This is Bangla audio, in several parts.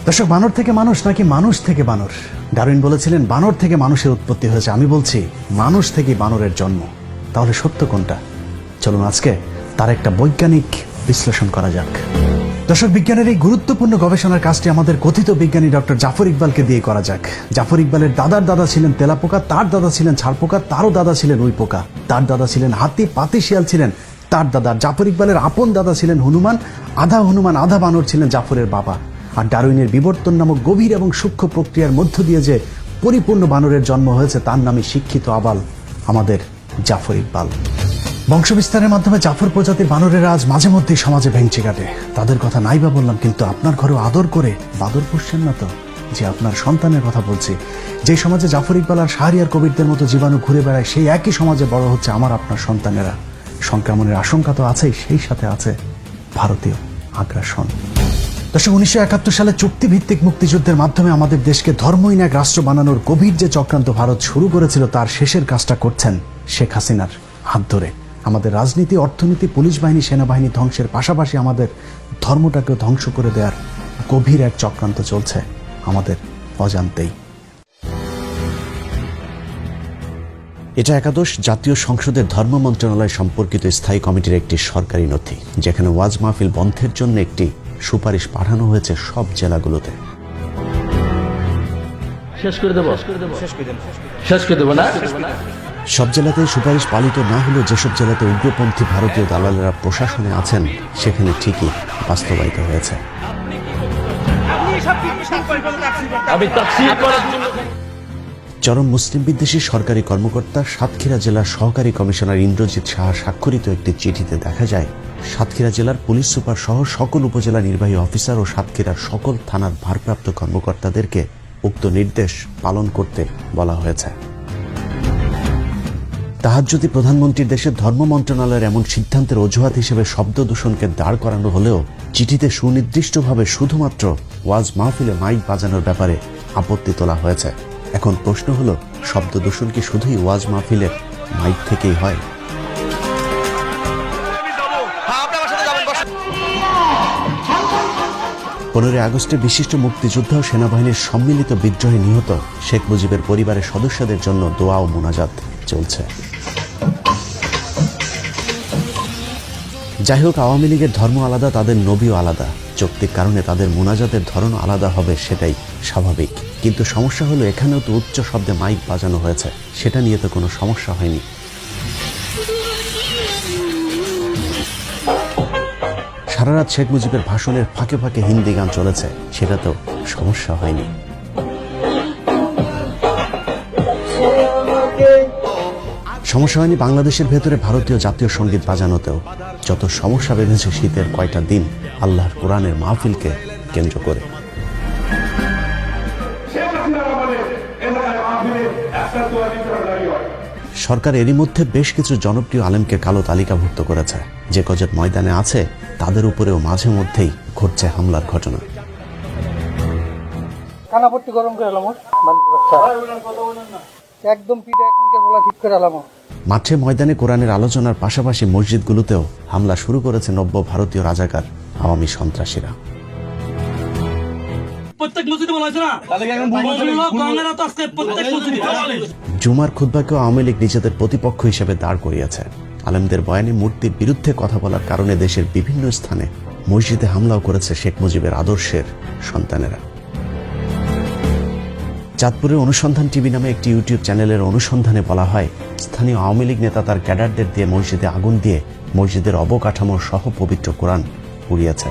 দর্শক, বানর থেকে মানুষ নাকি মানুষ থেকে বানর? ডারউইন বলেছিলেন বানর থেকে মানুষের উৎপত্তি হয়েছে। আমি বলছি মানুষ থেকে বানরের জন্ম। তাহলে সত্য কোনটা? চলুন আজকে তার একটা বৈজ্ঞানিক বিশ্লেষণ করা যাক। দর্শক, বিজ্ঞানের এই গুরুত্বপূর্ণ গবেষণার কাজটি আমাদের কথিত বিজ্ঞানী ডক্টর জাফর ইকবালকে দিয়ে করা যাক। জাফর ইকবালের দাদার দাদা ছিলেন তেলাপোকা, তার দাদা ছিলেন ছাড়পোকা, তারও দাদা ছিলেন উই পোকা, তার দাদা ছিলেন হাতি, পাতি শিয়াল ছিলেন তার দাদা। জাফর ইকবালের আপন দাদা ছিলেন হনুমান আধা বানর ছিলেন জাফরের বাবা। আর ডারউইনের বিবর্তন নামক গভীর এবং সূক্ষ্ম প্রক্রিয়ার মধ্য দিয়ে যে পরিপূর্ণ বানরের জন্ম হয়েছে তার নামে শিক্ষিত আবাল আমাদের জাফর ইকবাল। বংশবিস্তারের মাধ্যমে জাফর প্রজাতির বানরেরা আজ মাঝে মধ্যেই সমাজে ভেঙচি কাটে। তাদের কথা নাইবা বললাম, কিন্তু আপনার ঘরেও আদর করে বাদর পুষছেন না তো? যে আপনার সন্তানের কথা বলছি। যে সমাজে জাফর ইকবাল আর শাহরিয়ার কবিরদের মতো জীবাণু ঘুরে বেড়ায়, সেই একই সমাজে বড় হচ্ছে আমার আপনার সন্তানেরা। সংক্রমণের আশঙ্কা তো আছেই, সেই সাথে আছে ভারতীয় আগ্রাসন। দর্শক, 1971 সালে চুক্তিভিত্তিক মুক্তিযুদ্ধের মাধ্যমে আমাদের দেশকে ধর্মহীন এক রাষ্ট্র বানানোর গভীর যে চক্রান্ত ভারত শুরু করেছিল, তার শেষের কাজটা করছেন শেখ হাসিনার হাত ধরে। আমাদের রাজনীতি, অর্থনীতি, পুলিশ বাহিনী, সেনাবাহিনী ধ্বংসের পাশাপাশি আমাদের ধর্মটাকে ধ্বংস করে দেওয়ার গভীর এক চক্রান্ত চলছে আমাদের অজান্তেই। এটা একাদশ জাতীয় সংসদের ধর্ম মন্ত্রণালয় সম্পর্কিত স্থায়ী কমিটির একটি সরকারি নথি, যেখানে ওয়াজ মাহফিল বন্ধের জন্য একটি সুপারিশ পাঠানো হয়েছে সব জেলাগুলোতে। সব জেলাতে সুপারিশ পালিত না হলেও যেসব জেলাতে উগ্রপন্থী ভারতীয় দালালেরা প্রশাসনে আছেন, সেখানে ঠিকই বাস্তবায়িত হয়েছে। চরম মুসলিম বিদ্বেষী সরকারি কর্মকর্তা সাতক্ষীরা জেলার সহকারী কমিশনার ইন্দ্রজিৎ সাহা স্বাক্ষরিত একটি চিঠিতে দেখা যায়, সাতক্ষীরা জেলার পুলিশ সুপার সহ সকল উপজেলা নির্বাহী অফিসার ও সাতক্ষীরার সকল থানার ভারপ্রাপ্ত কর্মকর্তাদেরকে উক্ত নির্দেশ পালন করতে বলা হয়েছে। তাহাজ্জুদি প্রধানমন্ত্রীর দেশের ধর্ম মন্ত্রণালয়ের এমন সিদ্ধান্তের অজুহাত হিসেবে শব্দ দূষণকে দাঁড় করানো হলেও চিঠিতে সুনির্দিষ্টভাবে শুধুমাত্র ওয়াজ মাহফিলে মাইক বাজানোর ব্যাপারে আপত্তি তোলা হয়েছে। এখন প্রশ্ন হলো, শব্দ দূষণ কি শুধুই ওয়াজ মাহফিলের মাইক থেকেই হয়? 15 আগস্টে বিশিষ্ট মুক্তিযোদ্ধা ও সেনাবাহিনীর সম্মিলিত বিদ্রোহে নিহত শেখ মুজিবের পরিবারের সদস্যদের জন্য দোয়া ও মোনাজাত চলছে। যাই হোক, আওয়ামী লীগের ধর্ম আলাদা, তাদের নবীও আলাদা। যৌক্তিক কারণে তাদের মোনাজাতের ধরন আলাদা হবে, সেটাই স্বাভাবিক। কিন্তু সমস্যা হলো, এখানেও তো উচ্চ শব্দে মাইক বাজানো হয়েছে, সেটা নিয়ে তো কোনো সমস্যা হয়নি। সারা রাত শেখ মুজিবের ভাষণের ফাঁকে ফাঁকে হিন্দি গান চলেছে, সেটা তো সমস্যা হয়নি। সমস্যা হয়নি বাংলাদেশের ভেতরে ভারতীয় জাতীয় সঙ্গীত বাজানোতেও। যত সমস্যা বেঁধেছে শীতের কয়টা দিন আল্লাহর কোরআনের মাহফিলকে কেন্দ্র করে। সরকার এরই মধ্যে বেশ কিছু জনপ্রিয় আলেমকে কালো তালিকাভুক্ত করেছে। যে কজন ময়দানে আছে তাদের উপরেও মাঝে মধ্যেই ঘটছে হামলার ঘটনা। মাঠে ময়দানে কোরআনের আলোচনার পাশাপাশি মসজিদগুলোতেও হামলা শুরু করেছে নব্য ভারতীয় রাজাকার আওয়ামী সন্ত্রাসীরা। জুমার খুতবাকেও আওয়ামী লীগ নিজেদের প্রতিপক্ষ হিসেবে দাঁড় করিয়েছে। আলেমদের বয়ানে মূর্তির বিরুদ্ধে কথা বলার কারণে দেশের বিভিন্ন স্থানে মসজিদে হামলাও করেছে শেখ মুজিবের আদর্শের সন্তানেরা। চাঁদপুরের অনুসন্ধান টিভি নামে একটি ইউটিউব চ্যানেলের অনুসন্ধানে বলা হয়, স্থানীয় আওয়ামী লীগ নেতা তার ক্যাডারদের দিয়ে মসজিদে আগুন দিয়ে মসজিদের অবকাঠামো সহ পবিত্র কোরআন পুড়িয়েছে।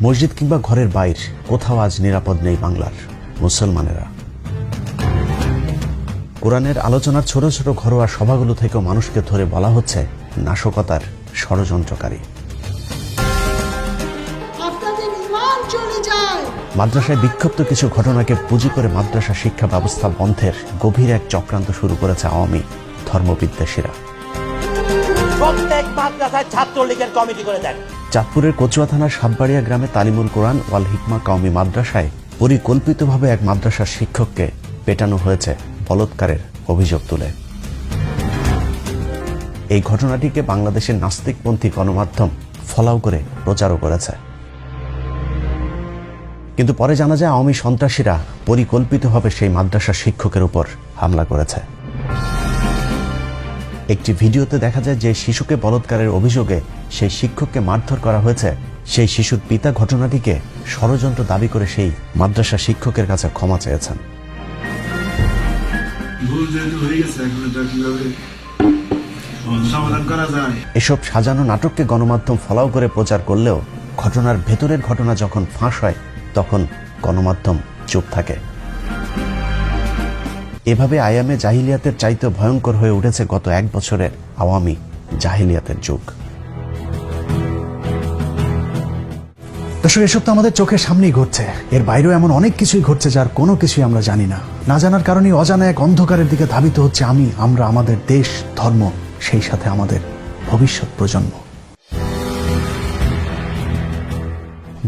মসজিদ কিংবা ঘরের বাইর কোথাও আজ নিরাপদ নেই বাংলার মুসলমানেরা। কোরআনের আলোচনার ছোট ছোট ঘরোয়া সভাগুলো থেকেও মানুষকে ধরে বলা হচ্ছে নাশকতার ষড়যন্ত্রকারী। মাদ্রাসায় বিক্ষিপ্ত কিছু ঘটনাকে পুঁজি করে মাদ্রাসা শিক্ষা ব্যবস্থা বন্ধের গভীর এক চক্রান্ত শুরু করেছে আওয়ামী ধর্মবিদ্বেষীরা। চাঁদপুরের কচুয়া থানার সাতবাড়িয়া গ্রামে তালিমুল কোরআন ওয়াল হিকমা কওমি মাদ্রাসায় পরিকল্পিতভাবে এক মাদ্রাসার শিক্ষককে পেটানো হয়েছে বলৎকারের অভিযোগ তুলে। এই ঘটনাটিকে বাংলাদেশের নাস্তিকপন্থী গণমাধ্যম ফলাও করে প্রচারও করেছে। কিন্তু পরে জানা যায় আওয়ামী সন্ত্রাসীরা পরিকল্পিতভাবে সেই মাদ্রাসার শিক্ষকের উপর হামলা করেছে। একটি ভিডিওতে দেখা যায় যে শিশুকে বলাৎকারের অভিযোগে সেই শিক্ষককে মারধর করা হয়েছে, সেই শিশুর পিতা ঘটনাটিকে ষড়যন্ত্র দাবি করে সেই মাদ্রাসা শিক্ষকের কাছে ক্ষমা চেয়েছেন। এসব সাজানো নাটককে গণমাধ্যম ফলাও করে প্রচার করলেও ঘটনার ভেতরের ঘটনা যখন ফাঁস হয় তখন গণমাধ্যম চুপ থাকে। এভাবে আয়ামে জাহিলিয়াতের চাইতে ভয়ঙ্কর হয়ে উঠেছে গত 1 বছরের আওয়ামী জাহিলিয়াতের যুগ। দর্শক, এসব তো আমাদের চোখের সামনেই ঘটছে, এর বাইরেও এমন অনেক কিছুই ঘটছে যার কোনো কিছুই আমরা জানি না। না জানার কারণে অজানা এক অন্ধকারের দিকে ধাবিত হচ্ছে আমরা, আমাদের দেশ, ধর্ম, সেই সাথে আমাদের ভবিষ্যৎ প্রজন্ম।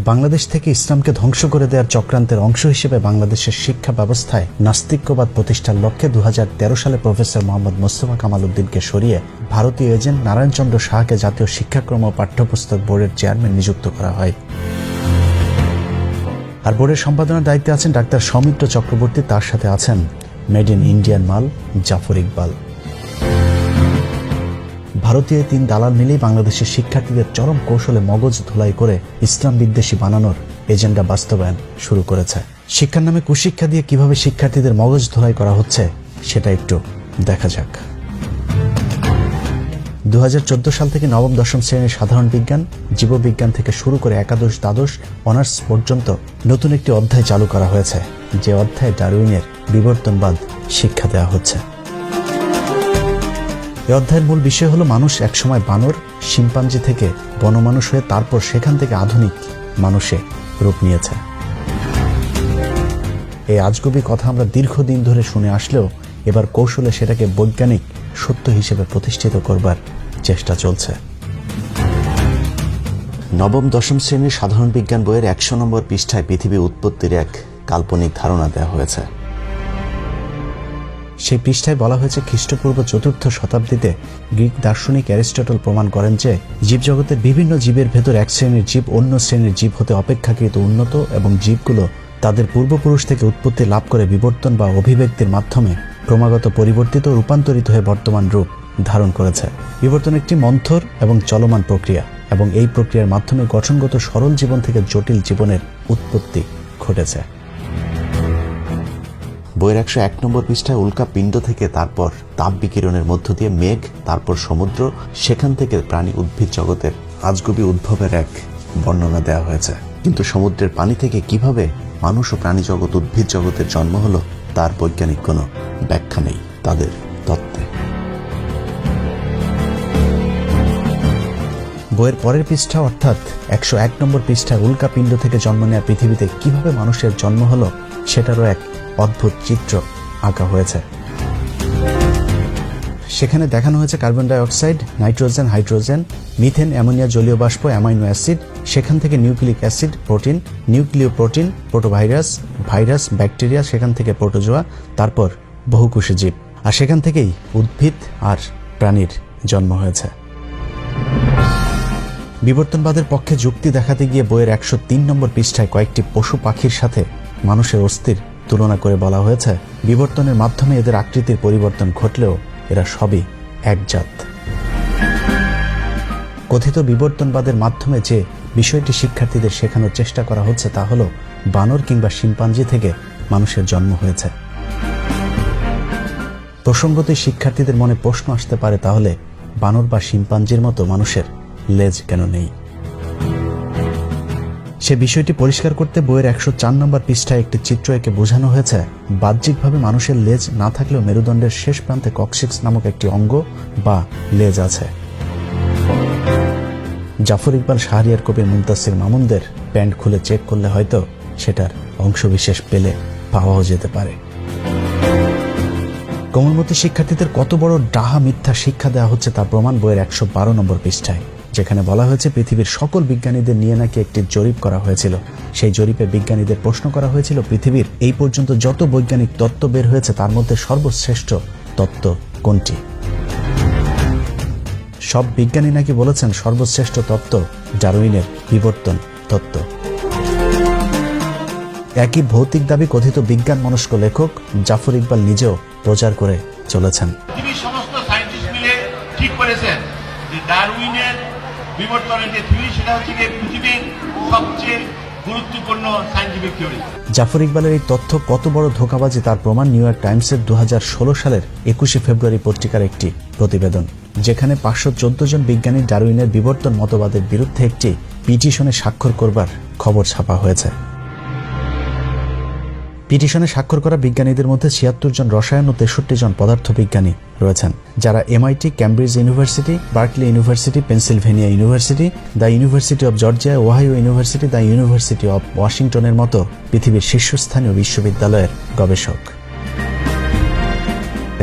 বাংলাদেশ থেকে ইসলামকে ধ্বংস করে দেওয়ার চক্রান্তের অংশ হিসেবে বাংলাদেশের শিক্ষা ব্যবস্থায় নাস্তিক্যবাদ প্রতিষ্ঠার লক্ষ্যে 2013 সালে প্রফেসর মোহাম্মদ মোস্তফা কামাল উদ্দিনকে সরিয়ে ভারতীয় এজেন্ট নারায়ণচন্দ্র সাহাকে জাতীয় শিক্ষাক্রম ও পাঠ্যপুস্তক বোর্ডের চেয়ারম্যান নিযুক্ত করা হয়। আর বোর্ডের সম্পাদনার দায়িত্বে আছেন ডাক্তার সৌমিত্র চক্রবর্তী, তার সাথে আছেন মেড ইন ইন্ডিয়ান মাল জাফর ইকবাল। ভারতীয় 3 দালাল মিলেই বাংলাদেশের শিক্ষার্থীদের চরম কৌশলে মগজ ধুলাই করে ইসলাম বিদ্বেষী বানানোর এজেন্ডা বাস্তবায়ন শুরু করেছে। শিক্ষার নামে কুশিক্ষা দিয়ে কিভাবে শিক্ষার্থীদের মগজ ধুলাই করা হচ্ছে সেটা একটু দেখা যাক। 2014 সাল থেকে নবম দশম শ্রেণীর সাধারণ বিজ্ঞান, জীববিজ্ঞান থেকে শুরু করে একাদশ, দ্বাদশ, অনার্স পর্যন্ত নতুন একটি অধ্যায় চালু করা হয়েছে, যে অধ্যায়ে ডারউইনের বিবর্তনবাদ শিক্ষা দেওয়া হচ্ছে। এই অধ্যায়ের মূল বিষয় হলো মানুষ একসময় বানর, শিম্পাঞ্জি থেকে বনমানুষ হয়ে তারপর সেখান থেকে আধুনিক মানুষে রূপ নিয়েছে। এই আজগুবি কথা আমরা দীর্ঘদিন ধরে শুনে আসলেও এবার কৌশলে সেটাকে বৈজ্ঞানিক সত্য হিসেবে প্রতিষ্ঠিত করবার চেষ্টা চলছে। নবম দশম শ্রেণীর সাধারণ বিজ্ঞান বইয়ের 100 নম্বর পৃষ্ঠায় পৃথিবী উৎপত্তির এক কাল্পনিক ধারণা দেওয়া হয়েছে। সেই পৃষ্ঠায় বলা হয়েছে খ্রিস্টপূর্ব 4র্থ শতাব্দীতে গ্রিক দার্শনিক অ্যারিস্টটল প্রমাণ করেন যে জীবজগতের বিভিন্ন জীবের ভেতর এক শ্রেণীর জীব অন্য শ্রেণীর জীব হতে অপেক্ষাকৃত উন্নত এবং জীবগুলো তাদের পূর্বপুরুষ থেকে উৎপত্তি লাভ করে বিবর্তন বা অভিব্যক্তির মাধ্যমে ক্রমাগত পরিবর্তিত ও রূপান্তরিত হয়ে বর্তমান রূপ ধারণ করেছে। বিবর্তন একটি মন্থর এবং চলমান প্রক্রিয়া এবং এই প্রক্রিয়ার মাধ্যমে গঠনগত সরল জীবন থেকে জটিল জীবনের উৎপত্তি ঘটেছে। বইয়ের 101 নম্বর পৃষ্ঠায় উল্কা পিণ্ড থেকে তারপর তাপ বিকিরণের মধ্য দিয়ে মেঘ, তারপর সমুদ্র, সেখান থেকে প্রাণী উদ্ভিদ জগতের আজগুবি উদ্ভবের এক বর্ণনা দেওয়া হয়েছে। কিন্তু সমুদ্রের পানি থেকে কিভাবে মানুষ ও প্রাণী জগৎ, উদ্ভিদ জগতের জন্ম হলো তার বৈজ্ঞানিক কোনো ব্যাখ্যা নেই তাদের তত্ত্বে। বইয়ের পরের পৃষ্ঠা অর্থাৎ 101 নম্বর পৃষ্ঠায় উল্কা পিণ্ড থেকে জন্ম নেওয়া পৃথিবীতে কিভাবে মানুষের জন্ম হলো সেটারও এক অদ্ভুত চিত্র আঁকা হয়েছে। সেখানে দেখানো হয়েছে carbon dioxide, nitrogen, hydrogen, methane, ammonia, জলীয় বাষ্প, অ্যামাইনো অ্যাসিড, সেখান থেকে নিউক্লিক অ্যাসিড, প্রোটিন, নিউক্লিয় প্রোটিন, প্রোটোভাইরাস, ভাইরাস, ব্যাকটেরিয়া, সেখান থেকে প্রোটোজোয়া, তারপর বহুকোষী জীব, আর সেখান থেকেই উদ্ভিদ আর প্রাণীর জন্ম হয়েছে। বিবর্তনবাদের পক্ষে যুক্তি দেখাতে গিয়ে বইয়ের 103 নম্বর পৃষ্ঠায় কয়েকটি পশু পাখির সাথে মানুষের অস্থির তুলনা করে বলা হয়েছে বিবর্তনের মাধ্যমে এদের আকৃতির পরিবর্তন ঘটলেও এরা সবই এক জাত। কথিত বিবর্তনবাদের মাধ্যমে যে বিষয়টি শিক্ষার্থীদের শেখানোর চেষ্টা করা হচ্ছে তা হলো বানর কিংবা শিম্পাঞ্জি থেকে মানুষের জন্ম হয়েছে। প্রসঙ্গতই শিক্ষার্থীদের মনে প্রশ্ন আসতে পারে, তাহলে বানর বা শিম্পাঞ্জির মতো মানুষের লেজ কেন নেই? সে বিষয়টি পরিষ্কার করতে বইয়ের 104 নম্বর পৃষ্ঠায় একটি চিত্র এঁকে বোঝানো হয়েছে বাহ্যিকভাবে মানুষের লেজ না থাকলেও মেরুদণ্ডের শেষ প্রান্তে কক্সিক্স নামক একটি অঙ্গ বা লেজ আছে। জাফর ইকবাল, শাহরিয়ার কবির, মুনতাসির মামুনদের প্যান্ট খুলে চেক করলে হয়তো সেটার অংশবিশেষ পেলে পাওয়াও যেতে পারে। কোমলমতি শিক্ষার্থীদের কত বড় ডাহা মিথ্যা শিক্ষা দেওয়া হচ্ছে তার প্রমাণ বইয়ের 112 নম্বর পৃষ্ঠায়, যেখানে বলা হয়েছে পৃথিবীর সকল বিজ্ঞানীদের নিয়ে নাকি একটি জরিপ করা হয়েছিল। সেই জরিপে বিজ্ঞানীদের প্রশ্ন করা হয়েছিল পৃথিবীর এই পর্যন্ত যত বৈজ্ঞানিক তত্ত্ব বের হয়েছে তার মধ্যে সর্বশ্রেষ্ঠ তত্ত্ব কোনটি। সব বিজ্ঞানী নাকি বলেছেন সর্বশ্রেষ্ঠ তত্ত্ব ডারউইনের বিবর্তন তত্ত্ব। একই ভৌতিক দাবি কথিত বিজ্ঞান মনস্ক লেখক জাফর ইকবাল নিজেও প্রচার করে চলেছেন। পৃথিবীর সমস্ত সায়েন্টিস্ট মিলে ঠিক করেছেন যে ডারউইনের বিবর্তনের যে থিওরি সেটা হচ্ছে যে পৃথিবীর সবচেয়ে গুরুত্বপূর্ণ সায়েন্টিফিক থিওরি। জাফর ইকবালের এই তথ্য কত বড় ধোঁকাবাজি তার প্রমাণ নিউ ইয়র্ক টাইমসের 2016 সালের 21 ফেব্রুয়ারি পত্রিকার একটি প্রতিবেদন, যেখানে 514 জন বিজ্ঞানী ডারউইনের বিবর্তন মতবাদের বিরুদ্ধে একটি পিটিশনে স্বাক্ষর করবার খবর ছাপা হয়েছে। পিটিশনে স্বাক্ষর করা বিজ্ঞানীদের মধ্যে 76 জন রসায়ন ও 63 জন পদার্থবিজ্ঞানী রয়েছেন, যারা MIT, Cambridge university, Berkeley university, Pennsylvania university, the university of Georgia, Ohio university, the university of ওয়াশিংটনের মতো পৃথিবীর শীর্ষস্থানীয় বিশ্ববিদ্যালয়ের গবেষক।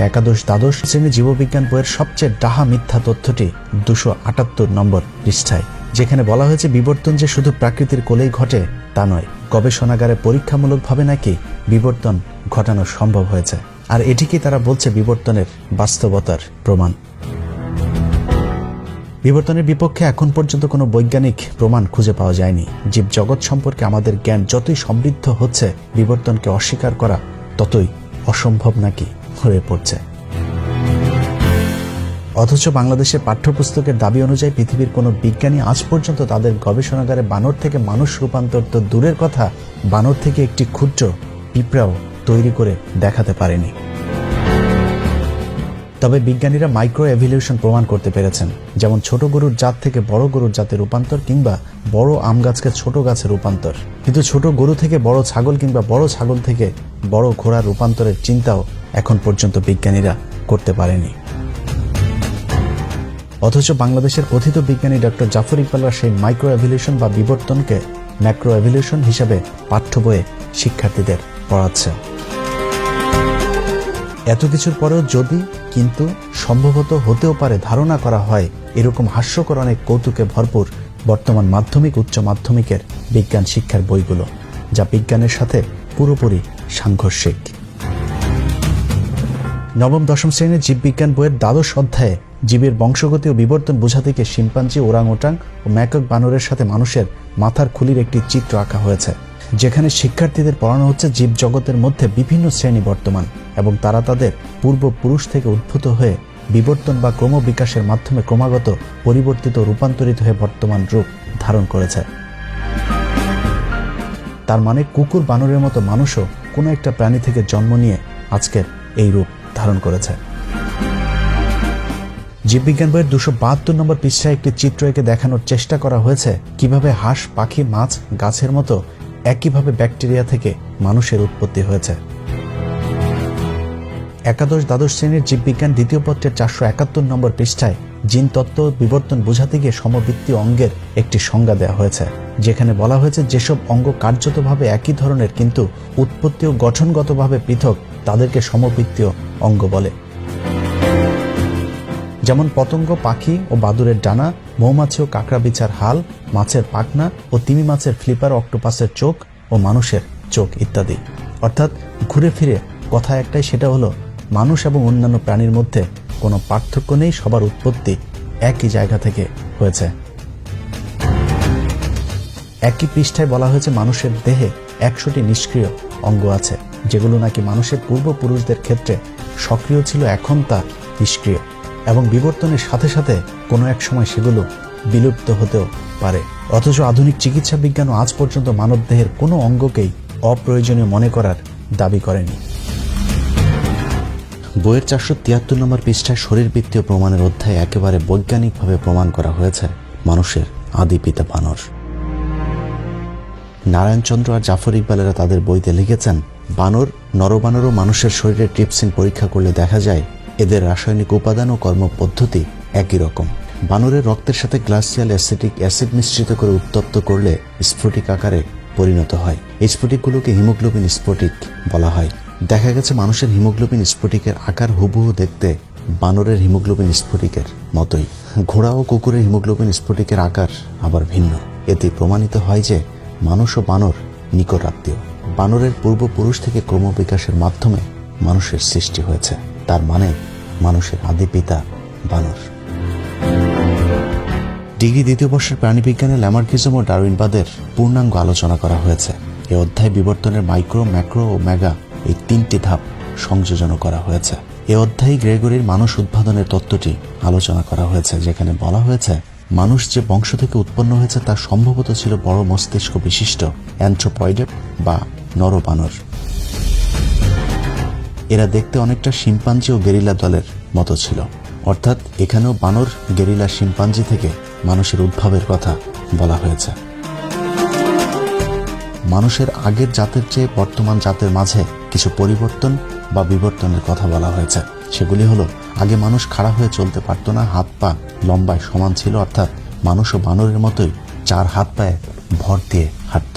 একাদশ দ্বাদশ শ্রেণী জীববিজ্ঞান বইয়ের সবচেয়ে ডাহা মিথ্যা তথ্যটি 278 নম্বর পৃষ্ঠায়, যেখানে বলা হয়েছে বিবর্তন যে শুধু প্রাকৃতির কোলেই ঘটে তা নয়, গবেষণাগারে পরীক্ষামূলকভাবে নাকি বিবর্তন ঘটানো সম্ভব হয়েছে, আর এটিকেই তারা বলছে বিবর্তনের বাস্তবতার প্রমাণ। বিবর্তনের বিপক্ষে এখন পর্যন্ত কোনো বৈজ্ঞানিক প্রমাণ খুঁজে পাওয়া যায়নি। জীবজগৎ সম্পর্কে আমাদের জ্ঞান যতই সমৃদ্ধ হচ্ছে, বিবর্তনকে অস্বীকার করা ততই অসম্ভব নাকি হয়ে পড়ছে। অথচ বাংলাদেশের পাঠ্যপুস্তকের দাবি অনুযায়ী পৃথিবীর কোনো বিজ্ঞানী আজ পর্যন্ত তাদের গবেষণাগারে বানর থেকে মানুষ রূপান্তর তো দূরের কথা, বানর থেকে একটি ক্ষুদ্র পিঁপড়াও তৈরি করে দেখাতে পারেনি। তবে বিজ্ঞানীরা মাইক্রো এভলিউশন প্রমাণ করতে পেরেছেন, যেমন ছোট গরুর জাত থেকে বড় গরুর জাতে রূপান্তর, কিংবা বড় আম গাছকে ছোট গাছে রূপান্তর। কিন্তু ছোট গরু থেকে বড় ছাগল কিংবা বড় ছাগল থেকে বড় ঘোড়ার রূপান্তরের চিন্তাও এখন পর্যন্ত বিজ্ঞানীরা করতে পারেনি। অথচ বাংলাদেশের কথিত বিজ্ঞানী ডক্টর জাফর ইকবালরা সেই মাইক্রো এভলিউশন বা বিবর্তনকে ম্যাক্রো এভলিউশন হিসেবে পাঠ্য বইয়ে শিক্ষার্থীদের পড়াচ্ছে। এত কিছুর পরেও যদি কিন্তু সম্ভবত হতেও পারে ধারণা করা হয়, এরকম হাস্যকর অনেক কৌতুকে ভরপুর বর্তমান মাধ্যমিক, উচ্চ মাধ্যমিকের বিজ্ঞান শিক্ষার বইগুলো, যা বিজ্ঞানের সাথে পুরোপুরি সাংঘর্ষিক। নবম দশম শ্রেণীর জীববিজ্ঞান বইয়ের দ্বাদশ অধ্যায়ে জীবের বংশগতি ও বিবর্তন বোঝাতে গিয়ে শিম্পাঞ্জি, ওরাংওটাং ও ম্যাকক বানরের সাথে মানুষের মাথার খুলির একটি চিত্র আঁকা হয়েছে, যেখানে শিক্ষার্থীদের পড়ানো হচ্ছে জীবজগতের মধ্যে বিভিন্ন শ্রেণী বর্তমান এবং তারা তাদের পূর্বপুরুষ থেকে উদ্ভূত হয়ে বিবর্তন বা ক্রমবিকাশের মাধ্যমে ক্রমাগত পরিবর্তিত রূপান্তরিত হয়ে বর্তমান রূপ ধারণ করেছে। তার মানে কুকুর বানরের মতো মানুষও কোনো একটা প্রাণী থেকে জন্ম নিয়ে আজকের এই রূপ ধারণ করেছে। জীববিজ্ঞান বইয়ের 272 নম্বর পৃষ্ঠায় একটি চিত্র এঁকে দেখানোর চেষ্টা করা হয়েছে কিভাবে হাঁস, পাখি, মাছ, গাছের মতো একইভাবে ব্যাকটেরিয়া থেকে মানুষের উৎপত্তি হয়েছে। একাদশ দ্বাদশ শ্রেণীর জীববিজ্ঞান দ্বিতীয় পত্রের 471 নম্বর পৃষ্ঠায় জিন তত্ত্ব বিবর্তন বোঝাতে গিয়ে সমবৃত্তীয় অঙ্গের একটি সংজ্ঞা দেওয়া হয়েছে, যেখানে বলা হয়েছে যেসব অঙ্গ কার্যতভাবে একই ধরনের কিন্তু উৎপত্তি ও গঠনগতভাবে পৃথক তাদেরকে সমবৃত্তীয় অঙ্গ বলে। যেমন পতঙ্গ, পাখি ও বাদুড়ের ডানা, মৌমাছি ও কাঁকড়া বিছার হাল, মাছের পাখনা ও তিমি মাছের ফ্লিপার, অক্টোপাসের চোখ ও মানুষের চোখ ইত্যাদি। অর্থাৎ ঘুরে ফিরে কথা একটাই, সেটা হলো মানুষ এবং অন্যান্য প্রাণীর মধ্যে কোনো পার্থক্য নেই, সবার উৎপত্তি একই জায়গা থেকে হয়েছে। একই পৃষ্ঠায় বলা হয়েছে মানুষের দেহে 100টি নিষ্ক্রিয় অঙ্গ আছে, যেগুলো নাকি মানুষের পূর্বপুরুষদের ক্ষেত্রে সক্রিয় ছিল, এখন তা নিষ্ক্রিয় এবং বিবর্তনের সাথে সাথে কোনো এক সময় সেগুলো বিলুপ্ত হতেও পারে। অথচ আধুনিক চিকিৎসা বিজ্ঞানও আজ পর্যন্ত মানবদেহের কোনো অঙ্গকেই অপ্রয়োজনীয় মনে করার দাবি করেনি। বইয়ের 473 নম্বর পৃষ্ঠায় শরীরবৃত্তীয় প্রমাণের অধ্যায়ে একেবারে বৈজ্ঞানিকভাবে প্রমাণ করা হয়েছে মানুষের আদি পিতা বানর। নারায়ণচন্দ্র আর জাফর ইকবালেরা তাদের বইতে লিখেছেন, বানর, নরবানর ও মানুষের শরীরে ট্রিপসিন পরীক্ষা করলে দেখা যায় এদের রাসায়নিক উপাদান ও কর্মপদ্ধতি একই রকম। বানরের রক্তের সাথে গ্লাসিয়াল অ্যাসিটিক অ্যাসিড মিশ্রিত করে উত্তপ্ত করলে স্ফটিক আকারে পরিণত হয়। এই স্ফটিকগুলোকে হিমোগ্লোবিন স্ফটিক বলা হয়। দেখা গেছে মানুষের হিমোগ্লোবিন স্ফটিকের আকার হুবহু দেখতে বানরের হিমোগ্লোবিন স্ফটিকের মতোই। ঘোড়া ও কুকুরের হিমোগ্লোবিন স্ফটিকের আকার আবার ভিন্ন। এতে প্রমাণিত হয় যে মানুষ ও বানর নিকট আত্মীয়। বানরের পূর্বপুরুষ থেকে ক্রমবিকাশের মাধ্যমে মানুষের সৃষ্টি হয়েছে, তার মানে মানুষের আদি পিতা বানর। ডিগ্রি দ্বিতীয় বর্ষের প্রাণীবিজ্ঞানে ল্যামার্কিজম ও ডারউইনবাদের পূর্ণাঙ্গ আলোচনা করা হয়েছে। এ অধ্যায় বিবর্তনের মাইক্রো, ম্যাক্রো ও মেগা এই 3টি ধাপ সংযোজন করা হয়েছে। এ অধ্যায়ে গ্রেগরির মানুষ উদ্ভাবনের তত্ত্বটি আলোচনা করা হয়েছে, যেখানে বলা হয়েছে মানুষ যে বংশ থেকে উৎপন্ন হয়েছে তা সম্ভবত ছিল বড় মস্তিষ্ক বিশিষ্ট অ্যানথ্রোপয়েড বা নরবানর। এরা দেখতে অনেকটা শিম্পাঞ্জি ও গেরিলা দলের মতো ছিল, অর্থাৎ এখানেও বানর, গেরিলা, শিম্পাঞ্জি থেকে মানুষের উদ্ভবের কথা বলা হয়েছে। মানুষের আগের জাতের চেয়ে বর্তমান জাতের মাঝে কিছু পরিবর্তন বা বিবর্তনের কথা বলা হয়েছে। সেগুলি হলো, আগে মানুষ খাড়া হয়ে চলতে পারত না, হাত পা লম্বায় সমান ছিল, অর্থাৎ মানুষ ও বানরের মতোই 4 হাত পায়ে ভর দিয়ে হাঁটত।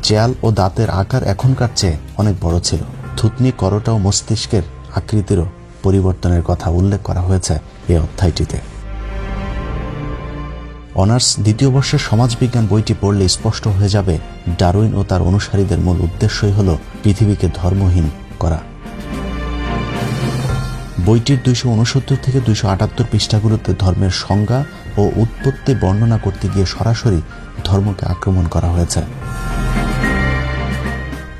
চেয়াল ও দাঁতের আকার এখনকার চেয়ে অনেক বড় ছিল। থুতনি, করোটা ও মস্তিষ্কের আকৃতিরও পরিবর্তনের কথা উল্লেখ করা হয়েছে এই অধ্যায়টিতে। অনার্স 2য় বর্ষের সমাজবিজ্ঞান বইটি পড়লে স্পষ্ট হয়ে যাবে ডারউইন ও তার অনুসারীদের মূল উদ্দেশ্যই হল পৃথিবীকে ধর্মহীন করা। বইটির 269 থেকে 278 পৃষ্ঠাগুলোতে ধর্মের সংজ্ঞা ও উৎপত্তি বর্ণনা করতে গিয়ে সরাসরি ধর্মকে আক্রমণ করা হয়েছে।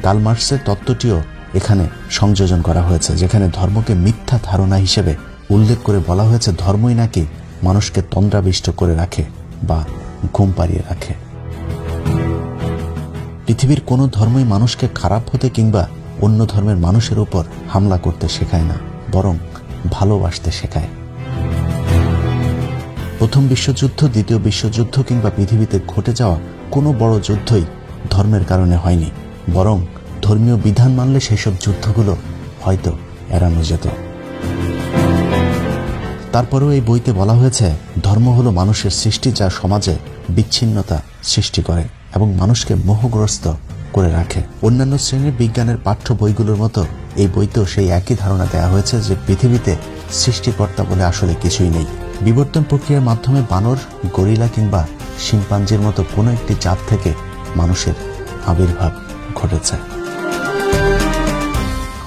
কার্ল মার্কসের তত্ত্বটিও এখানে সংযোজন করা হয়েছে, যেখানে ধর্মকে মিথ্যা ধারণা হিসেবে উল্লেখ করে বলা হয়েছে ধর্মই নাকি মানুষকে তন্দ্রাবিষ্ট করে রাখে বা ঘুম পাড়িয়ে রাখে। পৃথিবীর কোনো ধর্মই মানুষকে খারাপ হতে কিংবা অন্য ধর্মের মানুষের উপর হামলা করতে শেখায় না, বরং ভালোবাসতে শেখায়। প্রথম বিশ্বযুদ্ধ, দ্বিতীয় বিশ্বযুদ্ধ কিংবা পৃথিবীতে ঘটে যাওয়া কোনো বড় যুদ্ধই ধর্মের কারণে হয়নি, বরং ধর্মীয় বিধান মানলে সেসব যুদ্ধগুলো হয়তো এড়ানো যেত। তারপরেও এই বইতে বলা হয়েছে ধর্ম হলো মানুষের সৃষ্টি, যা সমাজে বিচ্ছিন্নতা সৃষ্টি করে এবং মানুষকে মোহগ্রস্ত করে রাখে। অন্যান্য শ্রেণীর বিজ্ঞানের পাঠ্য বইগুলোর মতো এই বইতেও সেই একই ধারণা দেওয়া হয়েছে যে পৃথিবীতে সৃষ্টিকর্তা বলে আসলে কিছুই নেই। বিবর্তন প্রক্রিয়ার মাধ্যমে বানর, গরিলা কিংবা শিম্পাঞ্জির মতো কোনো একটি জাত থেকে মানুষের আবির্ভাব ঘটেছে।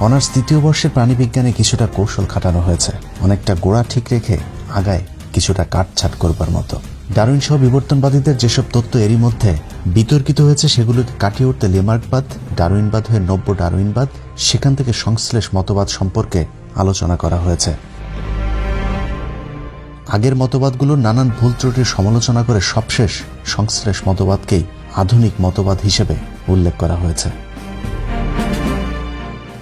অনার্স 3য় বর্ষের প্রাণীবিজ্ঞানে কিছুটা কৌশল খাটানো হয়েছে, অনেকটা গোড়া ঠিক রেখে আগায় কিছুটা কাটছাট করবার মতো। ডারউইন সহ বিবর্তনবাদীদের যেসব তত্ত্ব এরই মধ্যে বিতর্কিত হয়েছে সেগুলোকে কাটিয়ে উঠতে লেমার্কবাদ, ডারউইনবাদ হয়ে নব্য ডারউইনবাদ, সেখান থেকে সংশ্লেষ মতবাদ সম্পর্কে আলোচনা করা হয়েছে। আগের মতবাদগুলোর নানান ভুল ত্রুটির সমালোচনা করে সবশেষ সংশ্লেষ মতবাদকেই আধুনিক মতবাদ হিসেবে উল্লেখ করা হয়েছে।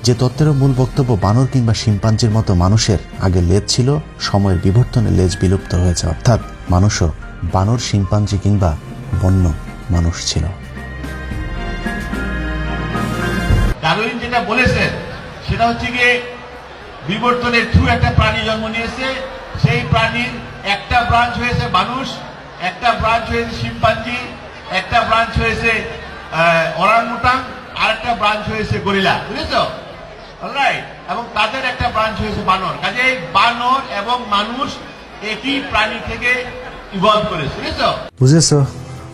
যে তত্ত্বের মূল বক্তব্য বানর কিংবা শিম্পাঞ্জির মতো মানুষের আগে লেজ ছিল, সময়ের বিবর্তনে লেজ বিলুপ্ত হয়েছে, অর্থাৎ মানুষও বানর, শিম্পাঞ্জি কিংবা বন্য মানুষ ছিল। ডারউইন যেটা বলেছেন সেটা হচ্ছে গিয়ে বিবর্তনের থ্রু একটা প্রাণী জন্ম নিয়েছে, সেই প্রাণীর একটা ব্রাঞ্চ হয়েছে মানুষ, একটা ব্রাঞ্চ হয়েছে শিম্পাঞ্জি, একটা ব্রাঞ্চ হয়েছে ওরাংউটাং, আর একটা ব্রাঞ্চ হয়েছে গরিলা, বুঝেছো? অলরাইট, এবং তাদের একটা ব্রাঞ্চ হয়েছে বানর। কাজে বানর এবং মানুষ একই প্রাণী থেকে ইভলভ করেছে, বুঝেছো? বুঝেছো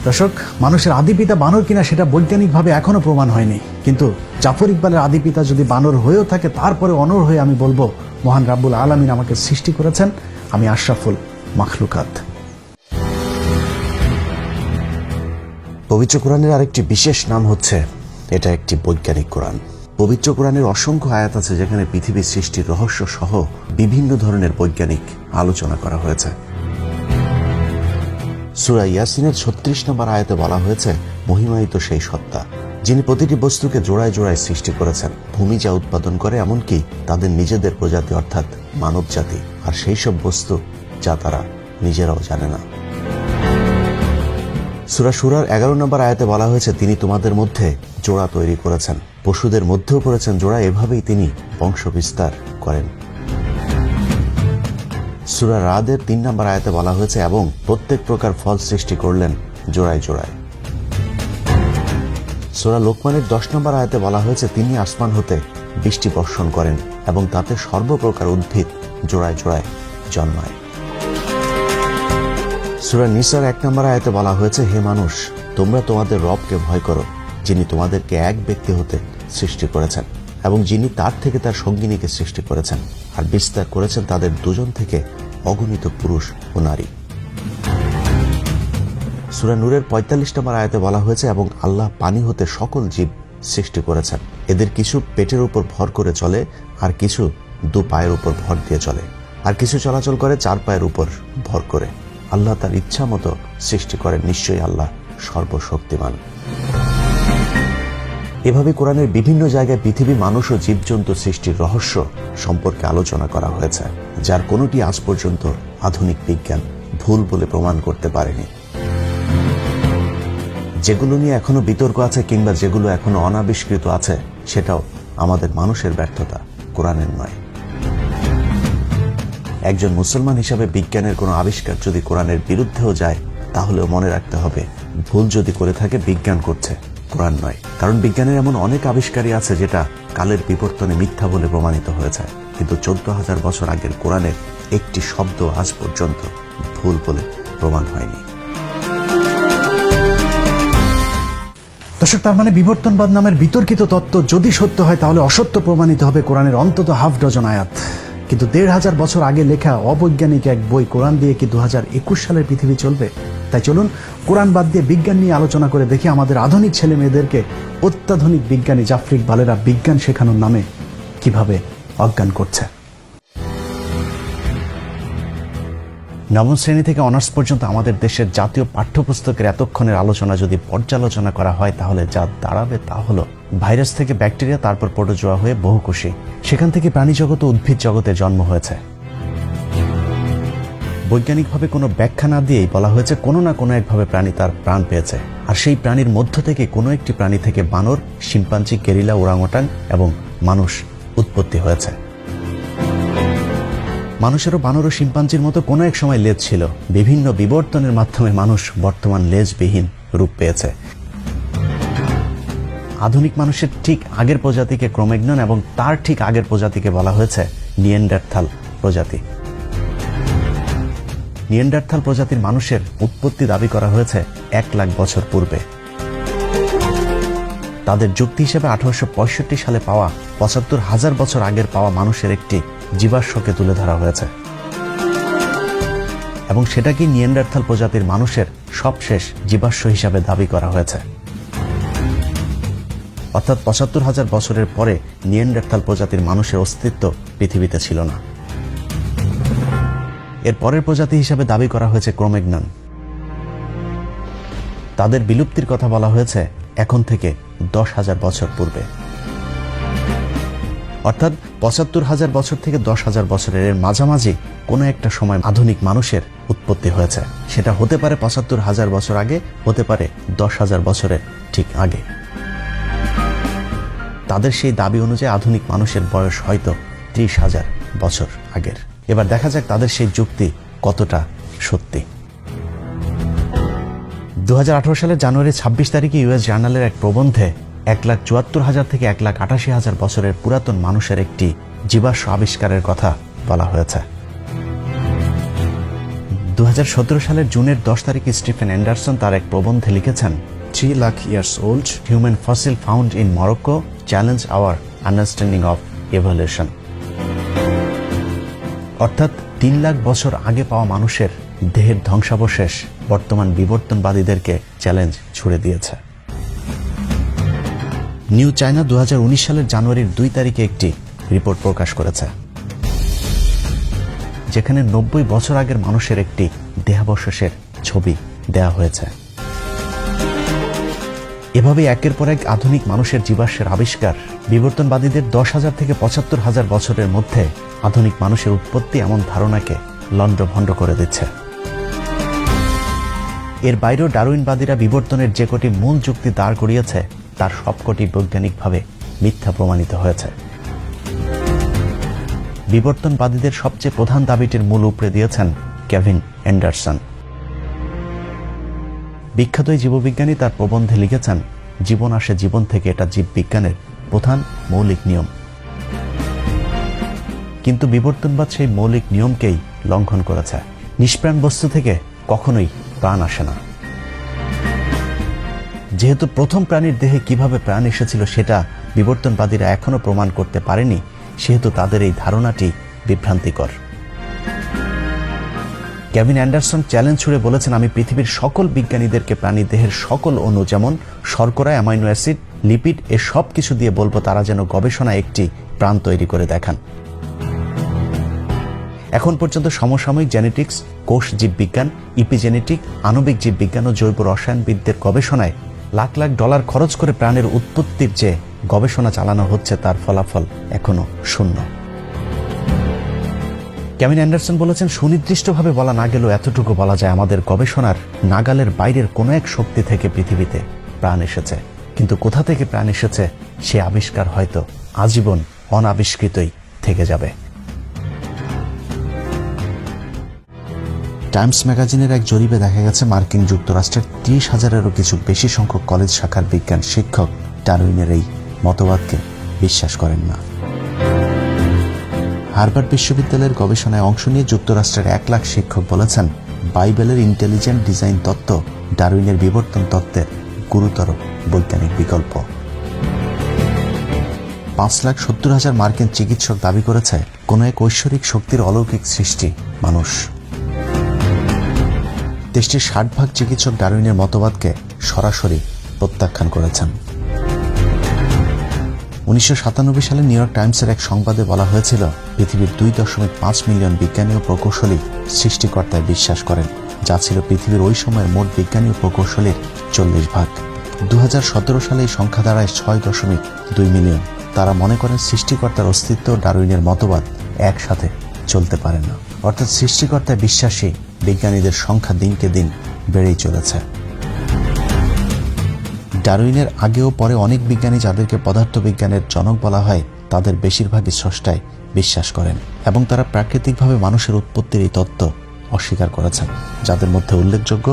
দর্শক, মানুষের আদিপিতা বানর কিনা সেটা বৈজ্ঞানিকভাবে এখনো প্রমাণ হয়নি, কিন্তু জাফর ইকবালের আদিপিতা যদি বানর হয়েও থাকে, তারপরে অনর হয়ে আমি বলবো মহান রাব্বুল আলামিন আমাকে সৃষ্টি করেছেন, আমি আশরাফুল মাখলুকাত। পবিত্র কোরআনের আরেকটি বিশেষ নাম হচ্ছে এটা একটি বৈজ্ঞানিক কোরআন। পবিত্র কোরআনের অসংখ্য আয়াত আছে যেখানে পৃথিবীর সৃষ্টির রহস্য সহ বিভিন্ন ধরনের বৈজ্ঞানিক আলোচনা করা হয়েছে। সূরা ইয়াসিনের 36 নম্বর আয়াতে বলা হয়েছে, মহিমায়িত সেই সত্তা যিনি প্রতিটি বস্তুকে জোড়ায় জোড়ায় সৃষ্টি করেছেন, ভূমি যা উৎপাদন করে এমনকি তাদের নিজেদের প্রজাতি অর্থাৎ মানব জাতি, আর সেই সব বস্তু যা তারা নিজেরাও জানে না। সূরা শুরার 11 নম্বর আয়াতে বলা হয়েছে, তিনি তোমাদের মধ্যে জোড়া তৈরি করেছেন, পশুদের মধ্যেও করেছেন জোড়া, এভাবেই তিনি বংশ বিস্তার করেন। সূরা রাদের 3 নম্বর আয়াতে বলা হয়েছে, এবং প্রত্যেক প্রকার ফল সৃষ্টি করলেন জোড়ায় জোড়ায়। সূরা লোকমানের 10 নম্বর আয়াতে বলা হয়েছে, তিনি আসমান হতে বৃষ্টি বর্ষণ করেন এবং তাতে সর্বপ্রকার উদ্ভিদ জোড়ায় জোড়ায় জন্মায়। সূরা নিসার 1 নম্বর আয়াতে বলা হয়েছে, হে মানুষ, তোমরা তোমাদের রবকে ভয় করো, যিনি তোমাদেরকে এক ব্যক্তি হতে সৃষ্টি করেছেন এবং যিনি তার থেকে তার সঙ্গিনীকে সৃষ্টি করেছেন আর বিস্তার করেছেন তাদের দুজন থেকে অগণিত পুরুষ ও নারী। সূরা নূরের ৪৫ নম্বর আয়াতে বলা হয়েছে, এবং আল্লাহ পানি হতে সকল জীব সৃষ্টি করেছেন। এদের কিছু পেটের উপর ভর করে চলে, আর কিছু দু পায়ের উপর ভর দিয়ে চলে, আর কিছু চলাচল করে চার পায়ের উপর ভর করে। আল্লাহ তার ইচ্ছা মতো সৃষ্টি করেন, নিশ্চয়ই আল্লাহ সর্বশক্তিমান। এভাবে কোরআনের বিভিন্ন জায়গায় পৃথিবী, মানুষ ও জীবজন্তু সৃষ্টির রহস্য সম্পর্কে আলোচনা করা হয়েছে, যার কোনোটি আজ পর্যন্ত আধুনিক বিজ্ঞান ভুল বলে প্রমাণ করতে পারেনি। যেগুলো নিয়ে এখনো বিতর্ক আছে কিংবা যেগুলো এখনো অনাবিষ্কৃত আছে, সেটাও আমাদের মানুষের ব্যর্থতা, কোরআনের নয়। একজন মুসলমান হিসাবে বিজ্ঞানের কোনো আবিষ্কার যদি কোরআনের বিরুদ্ধেও যায়, তাহলেও মনে রাখতে হবে, ভুল যদি করে থাকে বিজ্ঞান করছে, কোরআন নয়। কারণ বিজ্ঞানের এমন অনেক আবিষ্কারই আছে যেটা কালের বিবর্তনে মিথ্যা বলে প্রমাণিত হয়েছে, কিন্তু 14,000 বছর আগের কোরআনের একটি শব্দ আজ পর্যন্ত ভুল বলে প্রমাণ হয়নি। দর্শক, তার মানে বিবর্তনবাদ নামের বিতর্কিত তত্ত্ব যদি সত্য হয়, তাহলে অসত্য প্রমাণিত হবে কোরআনের অন্তত হাফ ডজন আয়াত। কিন্তু 1,500 বছর আগে লেখা অবৈজ্ঞানিক এক বই কোরআন দিয়ে কি 2021 সালের পৃথিবী চলবে? তাই চলুন কোরআন বাদ দিয়ে বিজ্ঞান নিয়ে আলোচনা করে দেখি আমাদের আধুনিক ছেলে মেয়েদেরকে অত্যাধুনিক বিজ্ঞানী জাফর ইকবালেরা বিজ্ঞান শেখানোর নামে কিভাবে অজ্ঞান করছে। নবম শ্রেণী থেকে অনার্স পর্যন্ত আমাদের দেশের জাতীয় পাঠ্যপুস্তকের এতক্ষণের আলোচনা যদি পর্যালোচনা করা হয়, তাহলে যা দাঁড়াবে তা হলো ভাইরাস থেকে ব্যাকটেরিয়া, তারপর প্রোটোজোয়া হয়ে বহুকোষী, সেখান থেকে প্রাণী জগৎ ও উদ্ভিদ জগতের জন্ম হয়েছে। বৈজ্ঞানিকভাবে কোনো ব্যাখ্যা না দিয়েই বলা হয়েছে কোনো না কোনো একভাবে প্রাণী তার প্রাণ পেয়েছে, আর সেই প্রাণীর মধ্য থেকে কোনো একটি প্রাণী থেকে বানর, শিম্পাঞ্জি, গেরিলা, ওরাংওটাং এবং মানুষ উৎপত্তি হয়েছে। মানুষেরও বানর ও শিম্পাঞ্জির মতো কোনো এক সময় লেজ ছিল। বিভিন্ন বিবর্তনের মাধ্যমে মানুষ বর্তমান লেজবিহীন রূপ পেয়েছে। আধুনিক মানুষের ঠিক আগের প্রজাতিকে ক্রোম্যাগনন এবং তার ঠিক আগের প্রজাতিকে বলা হয়েছে নিয়েন্ডারথাল প্রজাতি। নিয়েন্ডারথাল প্রজাতির মানুষের উৎপত্তি দাবি করা হয়েছে 1 লাখ বছর পূর্বে। তাদের যুক্তি হিসেবে 1865 সালে পাওয়া 75,000 বছর আগের পাওয়া মানুষের একটি জীবাশ্মকে তুলে ধরা হয়েছে, এবং সেটাকে নিয়েন্ডারথাল প্রজাতির মানুষের সবশেষ জীবাশ্ম হিসাবে দাবি করা হয়েছে। অর্থাৎ 75,000 বছরের পরে নিয়েন্ডারথাল প্রজাতির মানুষের অস্তিত্ব পৃথিবীতে ছিল না। এর পরের প্রজাতি হিসাবে দাবি করা হয়েছে ক্রোম্যাগনন। তাদের বিলুপ্তির কথা বলা হয়েছে এখন থেকে 10,000 বছর পূর্বে। অর্থাৎ 75,000 বছর থেকে 10,000 বছরের মাঝামাঝি কোনো একটা সময় আধুনিক মানুষের উৎপত্তি হয়েছে। সেটা হতে পারে 75,000 বছর আগে, হতে পারে 10,000 বছরের ঠিক আগে। তাদের সেই দাবি অনুযায়ী আধুনিক মানুষের বয়স হয়তো 30,000 বছর আগের। এবার দেখা যাক তাদের সেই যুক্তি কতটা সত্যি। 2018 সালের জানুয়ারি 26 তারিখে ইউএস জার্নালের এক প্রবন্ধে 1,74,000 থেকে 1,88,000 বছরের পুরাতন মানুষের একটি জীবাশ্ম আবিষ্কারের কথা বলা হয়েছে। 2017 সালের জুনের 10 তারিখে স্টিফেন অ্যান্ডারসন তার এক প্রবন্ধে লিখেছেন, 3 lakh years old human fossil found in Morocco challenge our understanding of evolution. অর্থাৎ 3 লাখ বছর আগে পাওয়া মানুষের দেহের ধ্বংসাবশেষ বর্তমান বিবর্তনবাদীদেরকে চ্যালেঞ্জ ছুড়ে দিয়েছে। নিউ চায়না 2019 সালের জানুয়ারির 2 তারিখে একটি রিপোর্ট প্রকাশ করেছে, যেখানে 90 বছর আগের মানুষের একটি দেহাবশেষের ছবি দেয়া হয়েছে। এভাবে একের পর এক আধুনিক মানুষের জীবাশ্মের আবিষ্কার বিবর্তনবাদীদের 10,000 থেকে 75,000 বছরের মধ্যে আধুনিক মানুষের উৎপত্তি এমন ধারণাকে লণ্ডভণ্ড করে দিচ্ছে। এর বাইরেও ডারউইনবাদীরা বিবর্তনের যে কটি মূল যুক্তি দাঁড় করিয়েছে, তার সবকটি বৈজ্ঞানিকভাবে মিথ্যা প্রমাণিত হয়েছে। বিবর্তনবাদীদের সবচেয়ে প্রধান দাবিটির মূল উপড়ে দিয়েছেন কেভিন অ্যান্ডারসন। বিখ্যাত এই জীববিজ্ঞানী তার প্রবন্ধে লিখেছেন, জীবন আসে জীবন থেকে, এটা জীববিজ্ঞানের প্রধান মৌলিক নিয়ম। কিন্তু বিবর্তনবাদ সেই মৌলিক নিয়মকেই লঙ্ঘন করেছে। নিষ্প্রাণ বস্তু থেকে কখনোই প্রাণ আসে না। যেহেতু প্রথম প্রাণীর দেহে কিভাবে প্রাণ এসেছিল সেটা বিবর্তনবাদীরা এখনো প্রমাণ করতে পারেনি, সেহেতু তাদের এই ধারণাটি বিভ্রান্তিকর। কেভিন অ্যান্ডারসন চ্যালেঞ্জ ছুড়ে বলেছেন, আমি পৃথিবীর সকল বিজ্ঞানীদেরকে প্রাণী দেহের সকল অণু যেমন শর্করা, অ্যামাইনো অ্যাসিড, লিপিড এ সব কিছু দিয়ে বলবো তারা যেন গবেষণায় একটি প্রাণ তৈরি করে দেখান। এখন পর্যন্ত সমসাময়িক জেনেটিক্স, কোষ জীববিজ্ঞান, ইপিজেনেটিক, আণবিক জীববিজ্ঞান ও জৈব রসায়নবিদদের গবেষণায় লাখ লাখ ডলার খরচ করে প্রাণের উৎপত্তির যে গবেষণা চালানো হচ্ছে তার ফলাফল এখনো শূন্য। কেভিন অ্যান্ডারসন বলেছেন, সুনির্দিষ্টভাবে বলা না গেলেও এতটুকু বলা যায় আমাদের গবেষণার নাগালের বাইরের কোনো এক শক্তি থেকে পৃথিবীতে প্রাণ এসেছে, কিন্তু কোথা থেকে প্রাণ এসেছে সে আবিষ্কার হয়তো আজীবন অনাবিষ্কৃতই থেকে যাবে। টাইমস ম্যাগাজিনের এক জরিপে দেখা গেছে মার্কিন যুক্তরাষ্ট্রের 30,000-এরও কিছু বেশি সংখ্যক কলেজ শাখার বিজ্ঞান শিক্ষক ডারউইনের এই মতবাদকে বিশ্বাস করেন না। হার্ভার্ড বিশ্ববিদ্যালয়ের গবেষণায় অংশ নিয়ে যুক্তরাষ্ট্রের 1 লাখ শিক্ষক বলেছেন, বাইবেলের ইন্টেলিজেন্ট ডিজাইন তত্ত্ব ডারউইনের বিবর্তন তত্ত্বের গুরুতর বৈজ্ঞানিক বিকল্প। 5,70,000 মার্কিন চিকিৎসক দাবি করেছে কোনো এক ঐশ্বরিক শক্তির অলৌকিক সৃষ্টি মানুষ। দেশটির 60% চিকিৎসক ডারউইনের মতবাদকে সরাসরি প্রত্যাখ্যান করেছেন। 1997 সালে নিউ ইয়র্ক টাইমসের এক সংবাদে বলা হয়েছিল, পৃথিবীর 2.5 মিলিয়ন বিজ্ঞানী ও প্রকৌশলী সৃষ্টিকর্তায় বিশ্বাস করেন, যা ছিল পৃথিবীর ওই সময়ের মোট বিজ্ঞানী ও প্রকৌশলীর 40%। 2017 সালে এই সংখ্যা দাঁড়ায় 6.2 মিলিয়ন। তারা মনে করেন সৃষ্টিকর্তার অস্তিত্ব ও ডারউইনের মতবাদ একসাথে চলতে পারে না, অর্থাৎ সৃষ্টিকর্তায় বিশ্বাসী বিজ্ঞানীদের সংখ্যা দিনকে দিন বেড়েই চলেছে। ডারউইনের আগেও পরে অনেক বিজ্ঞানী যাদেরকে পদার্থবিজ্ঞানের জনক বলা হয় তাদের বেশিরভাগই স্রষ্টায় বিশ্বাস করেন এবং তারা প্রাকৃতিকভাবে মানুষের উৎপত্তির এই তত্ত্ব অস্বীকার করেছেন, যাদের মধ্যে উল্লেখযোগ্য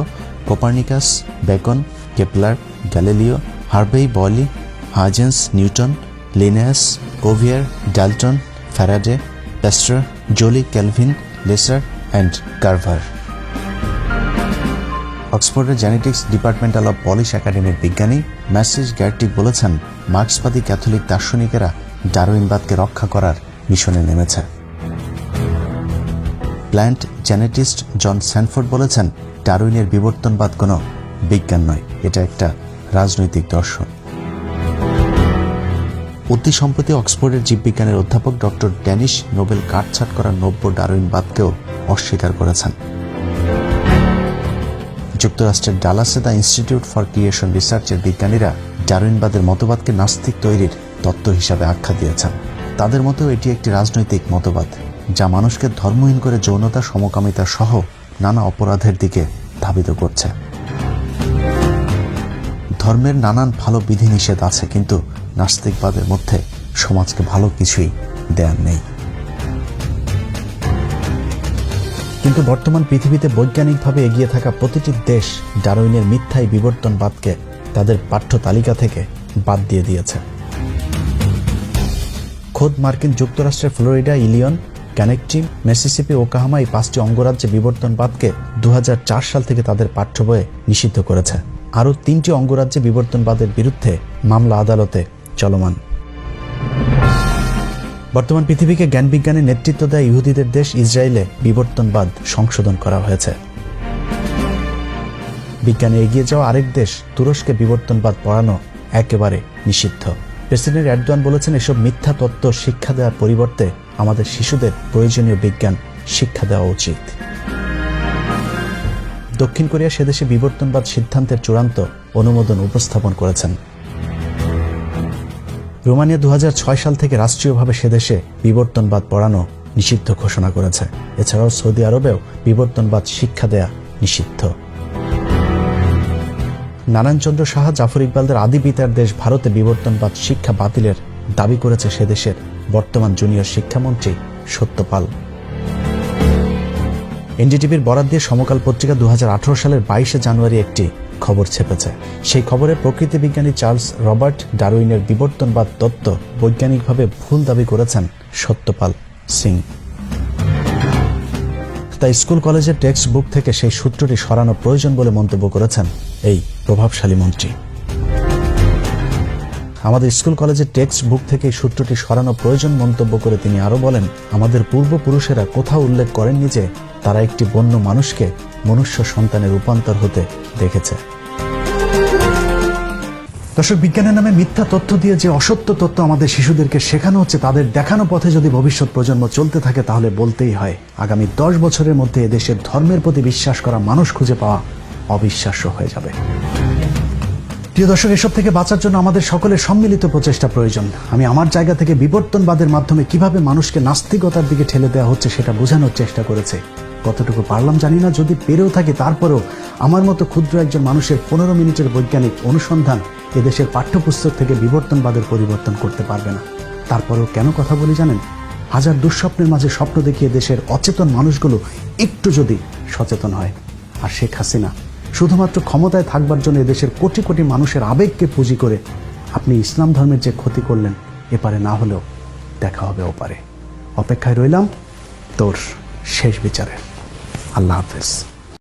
Copernicus, Bacon, Kepler, Galileo, Harvey, Boyle, Huygens, Newton, Linnaeus, Cuvier, Dalton, Faraday, Pasteur, জোলি, ক্যালভিন, লেসার অ্যান্ড কার্ভার। অক্সফোর্ডের জেনেটিক্স ডিপার্টমেন্টাল অব পলিশ একাডেমির বিজ্ঞানী ম্যাসিস গ্যারটিক বলেছেন, মার্ক্সবাদী ক্যাথলিক দার্শনিকেরা ডারউইনবাদকে রক্ষা করার মিশনে নেমেছে। প্ল্যান্ট জেনেটিস্ট জন স্যানফোর্ড বলেছেন, ডারউইনের বিবর্তনবাদ কোনো বিজ্ঞান নয়, এটা একটা রাজনৈতিক দর্শন। অতি সম্প্রতি অক্সফোর্ডের জীববিজ্ঞানের অধ্যাপক ডক্টর ড্যানিশ নোবেল কাটছাঁট করা নব্য ডারউইনবাদকেও অস্বীকার করেছেন। যুক্তরাষ্ট্রের ডালাসে দ্য ইনস্টিটিউট ফর ক্রিয়েশন রিসার্চের বিজ্ঞানীরা ডারউইনবাদের মতবাদকে নাস্তিক তৈরির তত্ত্ব হিসাবে আখ্যা দিয়েছেন। তাদের মতেও এটি একটি রাজনৈতিক মতবাদ, যা মানুষকে ধর্মহীন করে যৌনতা, সমকামিতা সহ নানা অপরাধের দিকে ধাবিত করছে। ধর্মের নানান ভালো বিধিনিষেধ আছে, কিন্তু নাস্তিকবাদের মধ্যে সমাজকে ভালো কিছুই দেয়ার নেই। কিন্তু বর্তমান পৃথিবীতে বৈজ্ঞানিকভাবে এগিয়ে থাকা প্রতিটি দেশ ডারউইনের মিথ্যাই বিবর্তনবাদকে তাদের পাঠ্য তালিকা থেকে বাদ দিয়ে দিয়েছে। খোদ মার্কিন যুক্তরাষ্ট্রের ফ্লোরিডা, ইলিয়ন, কানেকটিভ, মিসিসিপি, ওকাহামা এই 5টি অঙ্গরাজ্যে বিবর্তনবাদকে 2004 সাল থেকে তাদের পাঠ্য বইয়ে নিষিদ্ধ করেছে। আরও 3টি অঙ্গরাজ্যে বিবর্তনবাদের বিরুদ্ধে মামলা আদালতে চলমান। বর্তমান পৃথিবীকে জ্ঞানবিজ্ঞানে নেতৃত্ব দেয় ইহুদিদের দেশ ইসরায়েলে বিবর্তনবাদ সংশোধন করা হয়েছে। বিজ্ঞানে এগিয়ে যাওয়া আরেক দেশ তুরস্কে বিবর্তনবাদ পড়ানো একেবারে নিষিদ্ধ। প্রেসিডেন্ট এরদোয়ান বলেছেন, এসব মিথ্যা তত্ত্ব শিক্ষা দেওয়ার পরিবর্তে আমাদের শিশুদের প্রয়োজনীয় বিজ্ঞান শিক্ষা দেওয়া উচিত। দক্ষিণ কোরিয়া সেদেশে বিবর্তনবাদ সিদ্ধান্তের চূড়ান্ত অনুমোদন উপস্থাপন করেছেন। রোমানিয়া 2006 সাল থেকে রাষ্ট্রীয়ভাবে সেদেশে বিবর্তনবাদ পড়ানো নিষিদ্ধ ঘোষণা করেছে। এছাড়াও সৌদি আরবেও বিবর্তনবাদ শিক্ষা দেয়া নিষিদ্ধ। নারায়ণচন্দ্র সাহা, জাফর ইকবালদের আদি পিতার দেশ ভারতে বিবর্তনবাদ শিক্ষা বাতিলের দাবি করেছে সেদেশের বর্তমান জুনিয়র শিক্ষামন্ত্রী সত্যপাল। এনডিটিভির বরাত দিয়ে সমকাল পত্রিকা 2018 সালের 22 জানুয়ারি একটি খবর ছেপেছে। সেই খবরে প্রকৃতি বিজ্ঞানী চার্লস রবার্ট ডারউইনের বিবর্তনবাদ তত্ত্ব বৈজ্ঞানিকভাবে ভুল দাবি করেছেন সত্যপাল সিং। তাই স্কুল কলেজের টেক্সট বুক থেকে সেই সূত্রটি সরানো প্রয়োজন বলে মন্তব্য করেছেন এই প্রভাবশালী মন্ত্রী। আমাদের স্কুল কলেজের টেক্সট বুক থেকে এই সূত্রটি সরানো প্রয়োজন মন্তব্য করে তিনি আরো বলেন, আমাদের পূর্বপুরুষেরা কোথাও উল্লেখ করেননি যে তারা একটি বন্য মানুষকে মনুষ্য সন্তানের রূপান্তর হতে দেখেছে। দর্শক, বিজ্ঞানের নামে মিথ্যা তথ্য দিয়ে যে অসত্য তথ্য আমাদের শিশুদেরকে শেখানো হচ্ছে, তাদের দেখানো পথে যদি ভবিষ্যৎ প্রজন্ম চলতে থাকে তাহলে বলতেই হয় আগামী 10 বছরের মধ্যে এদেশের ধর্মের প্রতি বিশ্বাস করা মানুষ খুঁজে পাওয়া অবিশ্বাস্য হয়ে যাবে। প্রিয় দর্শক, এসব থেকে বাঁচার জন্য আমাদের সকলের সম্মিলিত প্রচেষ্টা প্রয়োজন। আমি আমার জায়গা থেকে বিবর্তনবাদের মাধ্যমে কিভাবে মানুষকে নাস্তিকতার দিকে ঠেলে দেওয়া হচ্ছে সেটা বোঝানোর চেষ্টা করেছে। কতটুকু পারলাম জানি না, যদি পেরেও থাকি তারপরেও আমার মতো ক্ষুদ্র একজন মানুষের 15 মিনিটের বৈজ্ঞানিক অনুসন্ধান এদেশের পাঠ্যপুস্তক থেকে বিবর্তনবাদের পরিবর্তন করতে পারবে না। তারপরেও কেন কথা বলি জানেন? হাজার দুঃস্বপ্নের মাঝে স্বপ্ন দেখিয়ে দেশের অচেতন মানুষগুলো একটু যদি সচেতন হয়। আর শেখ হাসিনা শুধুমাত্র ক্ষমতায় থাকবার জন্য এদেশের কোটি কোটি মানুষের আবেগকে পুঁজি করে আপনি ইসলাম ধর্মের যে ক্ষতি করলেন, এপারে না হলেও দেখা হবে ওপারে। অপেক্ষায় রইলাম তোর শেষ বিচারে। আল্লাহ হাফেজ।